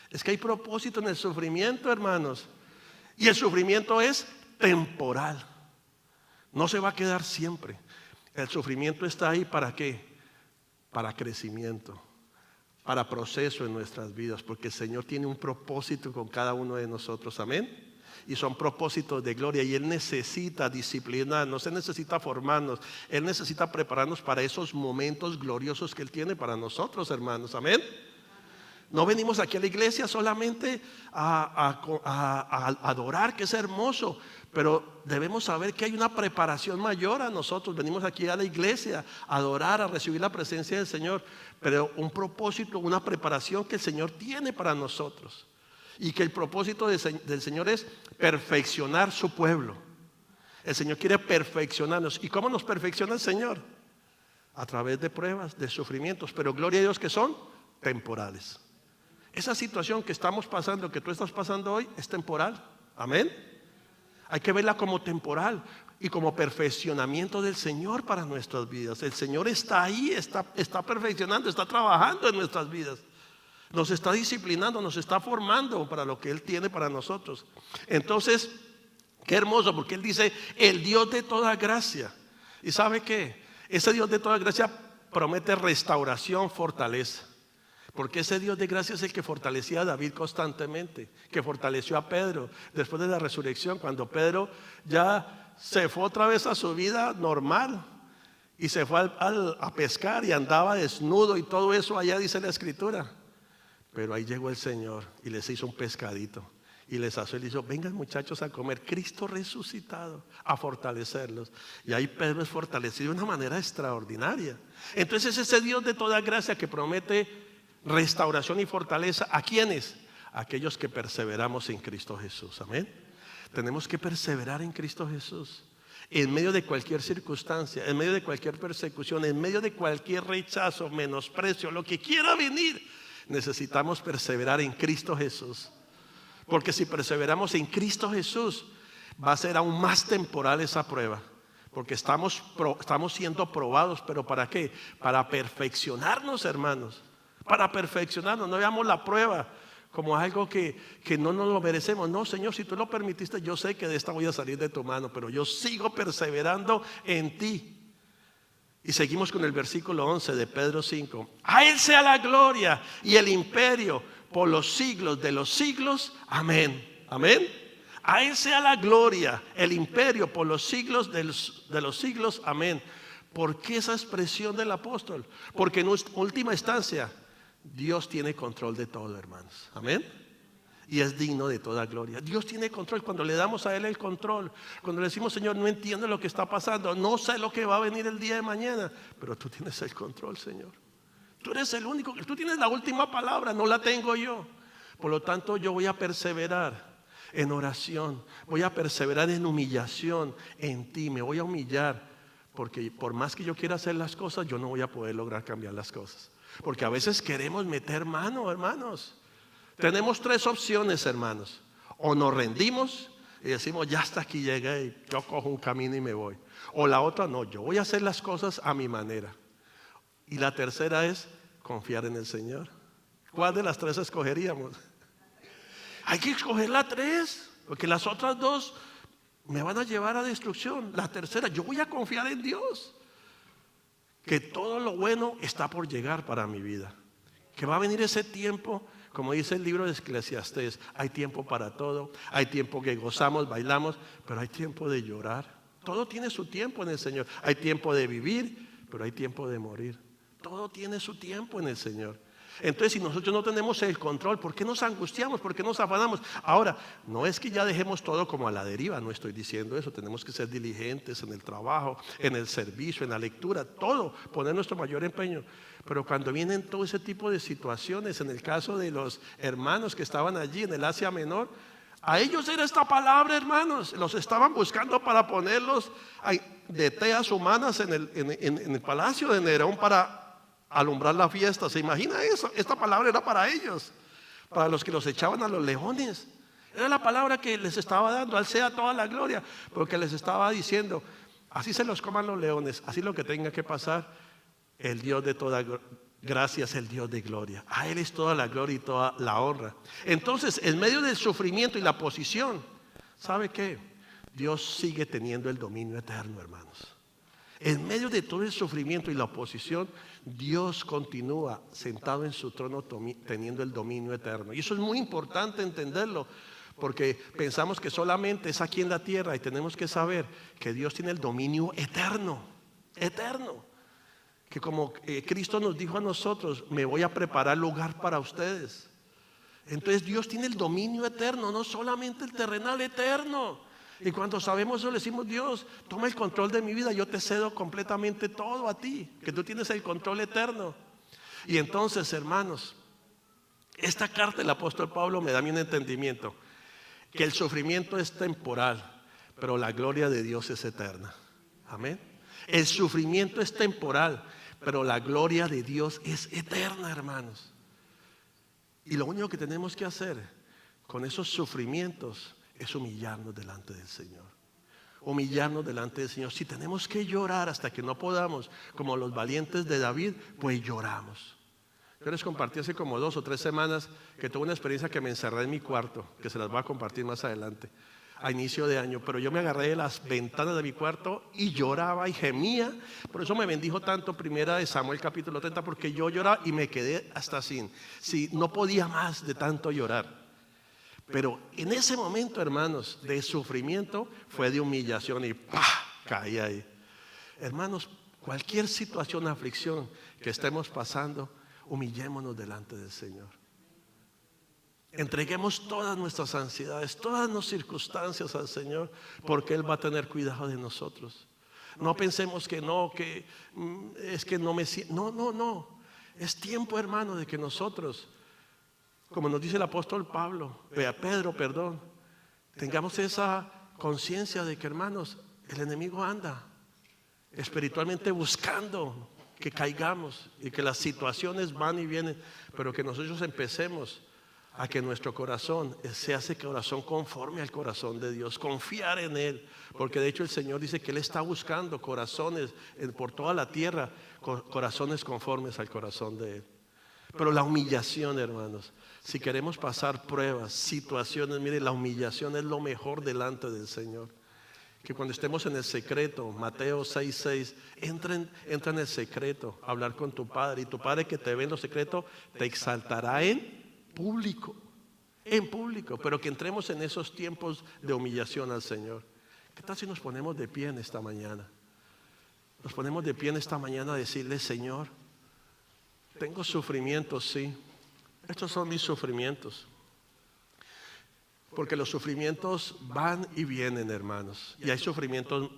Es que hay propósito en el sufrimiento, hermanos. Y el sufrimiento es temporal. No se va a quedar siempre. El sufrimiento está ahí ¿para qué? Para crecimiento, para proceso en nuestras vidas, porque el Señor tiene un propósito con cada uno de nosotros. Amén. Y son propósitos de gloria, y Él necesita disciplinarnos, Él necesita formarnos, Él necesita prepararnos para esos momentos gloriosos que Él tiene para nosotros, hermanos. Amén. No venimos aquí a la iglesia solamente a adorar, que es hermoso, pero debemos saber que hay una preparación mayor a nosotros. Venimos aquí a la iglesia a adorar, a recibir la presencia del Señor, pero un propósito, una preparación que el Señor tiene para nosotros. Y que el propósito del Señor es perfeccionar su pueblo. El Señor quiere perfeccionarnos. ¿Y cómo nos perfecciona el Señor? A través de pruebas, de sufrimientos, pero gloria a Dios que son temporales. Esa situación que estamos pasando, que tú estás pasando hoy, es temporal. Amén. Hay que verla como temporal y como perfeccionamiento del Señor para nuestras vidas. El Señor está ahí, está perfeccionando, está trabajando en nuestras vidas. Nos está disciplinando, nos está formando para lo que Él tiene para nosotros. Entonces, qué hermoso, porque Él dice, el Dios de toda gracia. ¿Y sabe qué? Ese Dios de toda gracia promete restauración, fortaleza. Porque ese Dios de gracia es el que fortalecía a David constantemente, que fortaleció a Pedro después de la resurrección, cuando Pedro ya se fue otra vez a su vida normal y se fue a pescar y andaba desnudo y todo eso allá dice la Escritura. Pero ahí llegó el Señor y les hizo un pescadito y les asó y les dijo, vengan muchachos a comer, Cristo resucitado, a fortalecerlos. Y ahí Pedro es fortalecido de una manera extraordinaria. Entonces ese Dios de toda gracia que promete restauración y fortaleza. ¿A quiénes? A aquellos que perseveramos en Cristo Jesús. Amén. Tenemos que perseverar en Cristo Jesús. En medio de cualquier circunstancia, en medio de cualquier persecución, en medio de cualquier rechazo, menosprecio, lo que quiera venir, necesitamos perseverar en Cristo Jesús. Porque si perseveramos en Cristo Jesús, va a ser aún más temporal esa prueba. Porque estamos siendo probados, pero ¿para qué? Para perfeccionarnos, hermanos. Para perfeccionarnos. No veamos la prueba como algo que no nos lo merecemos. No, Señor, si tú lo permitiste, yo sé que de esta voy a salir de tu mano, pero yo sigo perseverando en ti. Y seguimos con el versículo 11 de Pedro 5. A Él sea la gloria y el imperio por los siglos de los siglos. Amén. Amén. A Él sea la gloria, el imperio por los siglos de los siglos. Amén. ¿Por qué esa expresión del apóstol? Porque en última instancia Dios tiene control de todo, hermanos. Amén. Y es digno de toda gloria. Dios tiene control. Cuando le damos a Él el control, cuando le decimos, Señor, no entiendo lo que está pasando, no sé lo que va a venir el día de mañana, pero tú tienes el control, Señor. Tú eres el único, tú tienes la última palabra, no la tengo yo. Por lo tanto, yo voy a perseverar en oración, voy a perseverar en humillación en ti, me voy a humillar, porque por más que yo quiera hacer las cosas, yo no voy a poder lograr cambiar las cosas. Porque a veces queremos meter mano, hermanos. Tenemos tres opciones, hermanos. O nos rendimos y decimos, ya hasta aquí llegué y yo cojo un camino y me voy. O la otra, no, yo voy a hacer las cosas a mi manera. Y la tercera es confiar en el Señor. ¿Cuál de las tres escogeríamos? Hay que escoger la tres, porque las otras dos me van a llevar a destrucción. La tercera, yo voy a confiar en Dios, que todo lo bueno está por llegar para mi vida, que va a venir ese tiempo, como dice el libro de Eclesiastés, hay tiempo para todo, hay tiempo que gozamos, bailamos, pero hay tiempo de llorar. Todo tiene su tiempo en el Señor. Hay tiempo de vivir, pero hay tiempo de morir. Todo tiene su tiempo en el Señor. Entonces, si nosotros no tenemos el control, ¿por qué nos angustiamos? ¿Por qué nos afanamos? Ahora, no es que ya dejemos todo como a la deriva, no estoy diciendo eso. Tenemos que ser diligentes en el trabajo, en el servicio, en la lectura, todo, poner nuestro mayor empeño. Pero cuando vienen todo ese tipo de situaciones, en el caso de los hermanos que estaban allí en el Asia Menor, a ellos era esta palabra, hermanos. Los estaban buscando para ponerlos de teas humanas en el palacio de Nerón para alumbrar la fiesta. ¿Se imagina eso? Esta palabra era para ellos, para los que los echaban a los leones. Era la palabra que les estaba dando. Al sea toda la gloria, porque les estaba diciendo, así se los coman los leones, así lo que tenga que pasar, el Dios de toda gracia es el Dios de gloria. A Él es toda la gloria y toda la honra. Entonces, en medio del sufrimiento y la posición, ¿sabe qué? Dios sigue teniendo el dominio eterno, hermanos. En medio de todo el sufrimiento y la oposición, Dios continúa sentado en su trono teniendo el dominio eterno. Y eso es muy importante entenderlo, porque pensamos que solamente es aquí en la tierra, y tenemos que saber que Dios tiene el dominio eterno, eterno. Que como Cristo nos dijo a nosotros, me voy a preparar lugar para ustedes. Entonces Dios tiene el dominio eterno, no solamente el terrenal, eterno. Y cuando sabemos eso, le decimos, Dios, toma el control de mi vida, yo te cedo completamente todo a ti, que tú tienes el control eterno. Y entonces, hermanos, esta carta del apóstol Pablo me da un entendimiento, que el sufrimiento es temporal, pero la gloria de Dios es eterna. Amén. El sufrimiento es temporal, pero la gloria de Dios es eterna, hermanos. Y lo único que tenemos que hacer con esos sufrimientos es humillarnos delante del Señor. Humillarnos delante del Señor. Si tenemos que llorar hasta que no podamos, como los valientes de David, pues lloramos. Yo les compartí hace como 2 o 3 semanas que tuve una experiencia que me encerré en mi cuarto, que se las voy a compartir más adelante, a inicio de año. Pero yo me agarré de las ventanas de mi cuarto y lloraba y gemía. Por eso me bendijo tanto Primera de Samuel capítulo 30, porque yo lloraba y me quedé hasta sin no podía más de tanto llorar. Pero en ese momento, hermanos, de sufrimiento, fue de humillación y ¡pah! Caí ahí. Hermanos, cualquier situación, aflicción que estemos pasando, humillémonos delante del Señor. Entreguemos todas nuestras ansiedades, todas las circunstancias al Señor, porque Él va a tener cuidado de nosotros. No pensemos que no, que es que no me siento. No. Es tiempo, hermano, de que nosotros, como nos dice el apóstol Pedro, tengamos esa conciencia de que, hermanos, el enemigo anda espiritualmente buscando que caigamos y que las situaciones van y vienen, pero que nosotros empecemos a que nuestro corazón sea ese corazón conforme al corazón de Dios, confiar en Él, porque de hecho el Señor dice que Él está buscando corazones por toda la tierra, corazones conformes al corazón de Él. Pero la humillación, hermanos, si queremos pasar pruebas, situaciones, mire, la humillación es lo mejor delante del Señor. Que cuando estemos en el secreto, Mateo 6:6, entra en el secreto a hablar con tu Padre, y tu Padre que te ve en lo secreto te exaltará en público, pero que entremos en esos tiempos de humillación al Señor. ¿Qué tal si nos ponemos de pie en esta mañana? Nos ponemos de pie en esta mañana a decirle: Señor, tengo sufrimientos, sí, estos son mis sufrimientos. Porque los sufrimientos van y vienen, hermanos. Y hay sufrimientos,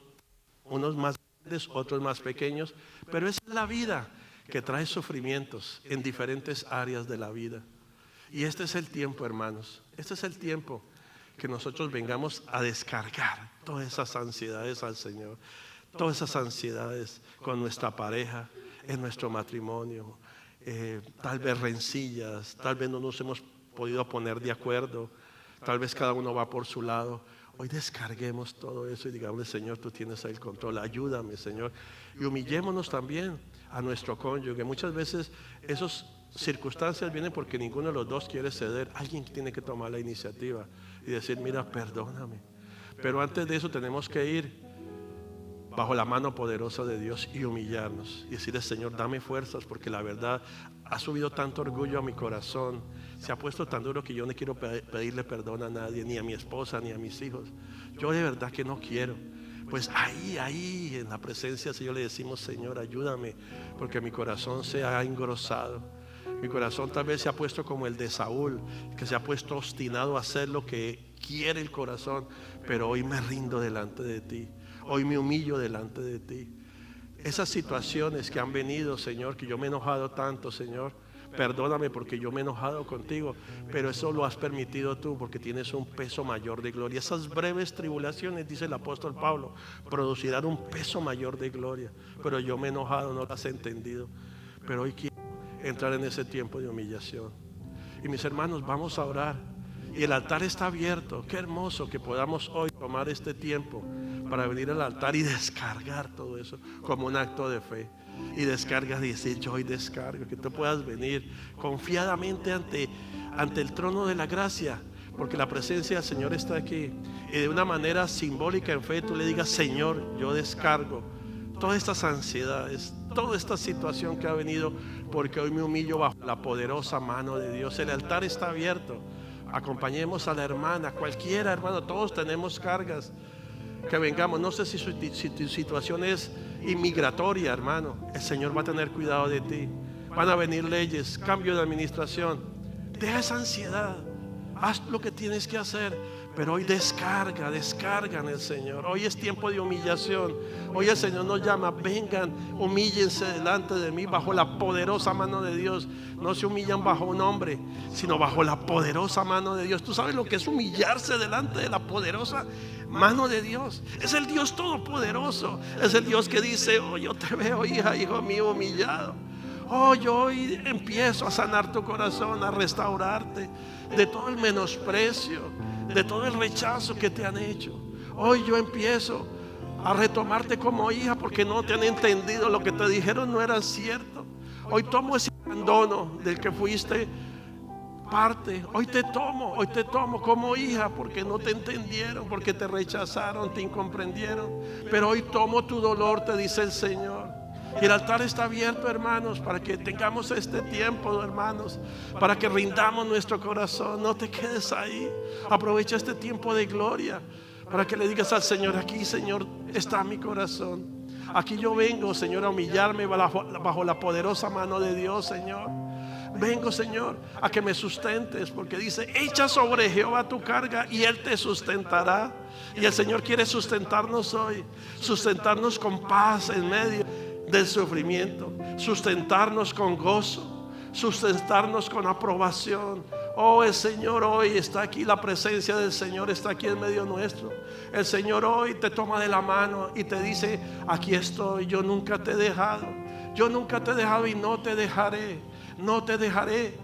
unos más grandes, otros más pequeños. Pero es la vida que trae sufrimientos en diferentes áreas de la vida. Y este es el tiempo, hermanos. Este es el tiempo que nosotros vengamos a descargar todas esas ansiedades al Señor. Todas esas ansiedades con nuestra pareja, en nuestro matrimonio. Tal vez rencillas, tal vez no nos hemos podido poner de acuerdo. Tal vez cada uno va por su lado. Hoy descarguemos todo eso y digamos: Señor, tú tienes el control, ayúdame, Señor. Y humillémonos también a nuestro cónyuge. Muchas veces esas circunstancias vienen porque ninguno de los dos quiere ceder. Alguien tiene que tomar la iniciativa y decir: mira, perdóname. Pero antes de eso tenemos que ir bajo la mano poderosa de Dios y humillarnos y decirle: Señor, dame fuerzas, porque la verdad ha subido tanto orgullo a mi corazón, se ha puesto tan duro que yo no quiero pedirle perdón a nadie, ni a mi esposa, ni a mis hijos. Yo de verdad que no quiero. Pues ahí en la presencia del Señor le decimos: Señor, ayúdame, porque mi corazón se ha engrosado. Mi corazón tal vez se ha puesto como el de Saúl, que se ha puesto obstinado a hacer lo que quiere el corazón. Pero hoy me rindo delante de ti. Hoy me humillo delante de ti. Esas situaciones que han venido, Señor, que yo me he enojado tanto, Señor, perdóname porque yo me he enojado contigo, pero eso lo has permitido tú porque tienes un peso mayor de gloria. Esas breves tribulaciones, dice el apóstol Pablo, producirán un peso mayor de gloria, pero yo me he enojado, no las he entendido. Pero hoy quiero entrar en ese tiempo de humillación. Y mis hermanos, vamos a orar. Y el altar está abierto. Qué hermoso que podamos hoy tomar este tiempo para venir al altar y descargar todo eso como un acto de fe. Y descargas y decir: yo hoy descargo. Que tú puedas venir confiadamente ante el trono de la gracia, porque la presencia del Señor está aquí. Y de una manera simbólica en fe tú le digas: Señor, yo descargo todas estas ansiedades, toda esta situación que ha venido, porque hoy me humillo bajo la poderosa mano de Dios. El altar está abierto. Acompañemos a la hermana, cualquiera, hermano, todos tenemos cargas. Que vengamos, no sé si tu situación es inmigratoria, hermano, el Señor va a tener cuidado de ti. Van a venir leyes, cambio de administración. Deja esa ansiedad, haz lo que tienes que hacer, pero hoy descarga en el Señor. Hoy es tiempo de humillación. Hoy el Señor nos llama: vengan, humíllense delante de mí bajo la poderosa mano de Dios. No se humillan bajo un hombre, sino bajo la poderosa mano de Dios. ¿Tú sabes lo que es humillarse delante de la poderosa mano de Dios? Es el Dios todopoderoso. Es el Dios que dice: oh, yo te veo, hija, hijo mío, humillado. Oh, yo hoy empiezo a sanar tu corazón, a restaurarte de todo el menosprecio, de todo el rechazo que te han hecho. Hoy yo empiezo a retomarte como hija, porque no te han entendido, lo que te dijeron no era cierto. Hoy tomo ese abandono del que fuiste parte. Hoy te tomo como hija, porque no te entendieron, porque te rechazaron, te incomprendieron. Pero hoy tomo tu dolor, te dice el Señor. Y el altar está abierto, hermanos, para que tengamos este tiempo, hermanos, para que rindamos nuestro corazón. No te quedes ahí. Aprovecha este tiempo de gloria para que le digas al Señor: aquí, Señor, está mi corazón. Aquí yo vengo, Señor, a humillarme bajo la poderosa mano de Dios, Señor. Vengo, Señor, a que me sustentes, porque dice: echa sobre Jehová tu carga y Él te sustentará. Y el Señor quiere sustentarnos hoy, sustentarnos con paz en medio. del sufrimiento, sustentarnos con gozo, sustentarnos con aprobación. Oh, el Señor hoy está aquí, la presencia del Señor está aquí en medio nuestro. El Señor hoy te toma de la mano y te dice: aquí estoy, yo nunca te he dejado, yo nunca te he dejado y no te dejaré, no te dejaré,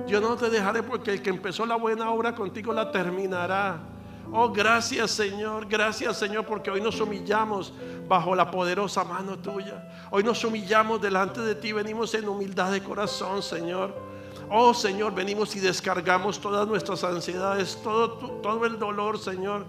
yo no te dejaré, porque el que empezó la buena obra contigo la terminará. Oh, gracias Señor, porque hoy nos humillamos bajo la poderosa mano tuya. Hoy nos humillamos delante de ti, venimos en humildad de corazón, Señor. Oh Señor, venimos y descargamos todas nuestras ansiedades, todo el dolor, Señor.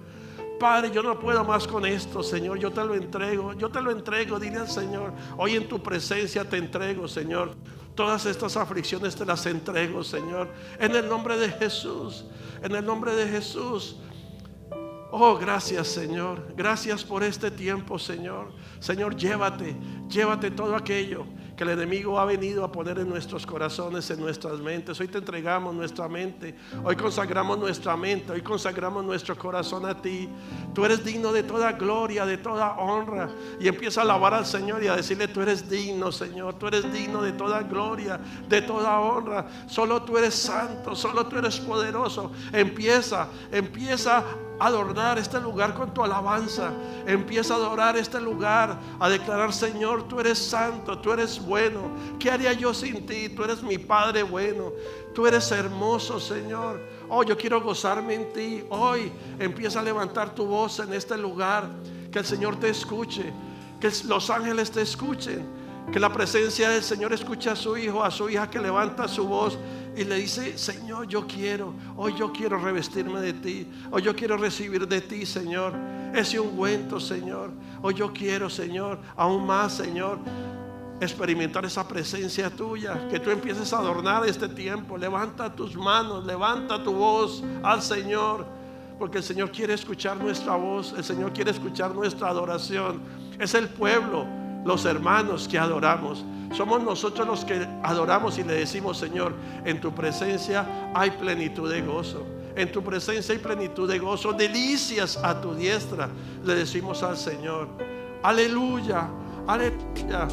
Padre, yo no puedo más con esto, Señor, yo te lo entrego, dile al Señor: hoy en tu presencia te entrego, Señor, todas estas aflicciones te las entrego, Señor, en el nombre de Jesús, en el nombre de Jesús. Oh, gracias Señor, gracias por este tiempo, Señor. Señor, llévate todo aquello que el enemigo ha venido a poner en nuestros corazones, en nuestras mentes. Hoy te entregamos nuestra mente, hoy consagramos nuestra mente, hoy consagramos nuestro corazón a ti. Tú eres digno de toda gloria, de toda honra. Y empieza a alabar al Señor y a decirle: tú eres digno, Señor, tú eres digno de toda gloria, de toda honra. Solo tú eres santo, solo tú eres poderoso. Empieza a adornar este lugar con tu alabanza. Empieza a adorar este lugar, a declarar: Señor, tú eres santo, tú eres bueno. ¿Qué haría yo sin ti? Tú eres mi Padre bueno, tú eres hermoso, Señor. Oh, yo quiero gozarme en ti. Hoy empieza a levantar tu voz en este lugar. Que el Señor te escuche, que los ángeles te escuchen, que la presencia del Señor escuche a su hijo, a su hija, que levanta su voz y le dice: Señor, hoy yo quiero revestirme de ti, hoy yo quiero recibir de ti, Señor, ese ungüento, Señor. Hoy yo quiero, Señor, aún más, Señor, experimentar esa presencia tuya. Que tú empieces a adornar este tiempo. Levanta tus manos, levanta tu voz al Señor, porque el Señor quiere escuchar nuestra voz, el Señor quiere escuchar nuestra adoración. Es el pueblo, los hermanos que adoramos. Somos nosotros los que adoramos y le decimos: Señor, en tu presencia hay plenitud de gozo, en tu presencia hay plenitud de gozo, delicias a tu diestra, le decimos al Señor. Aleluya, aleluya.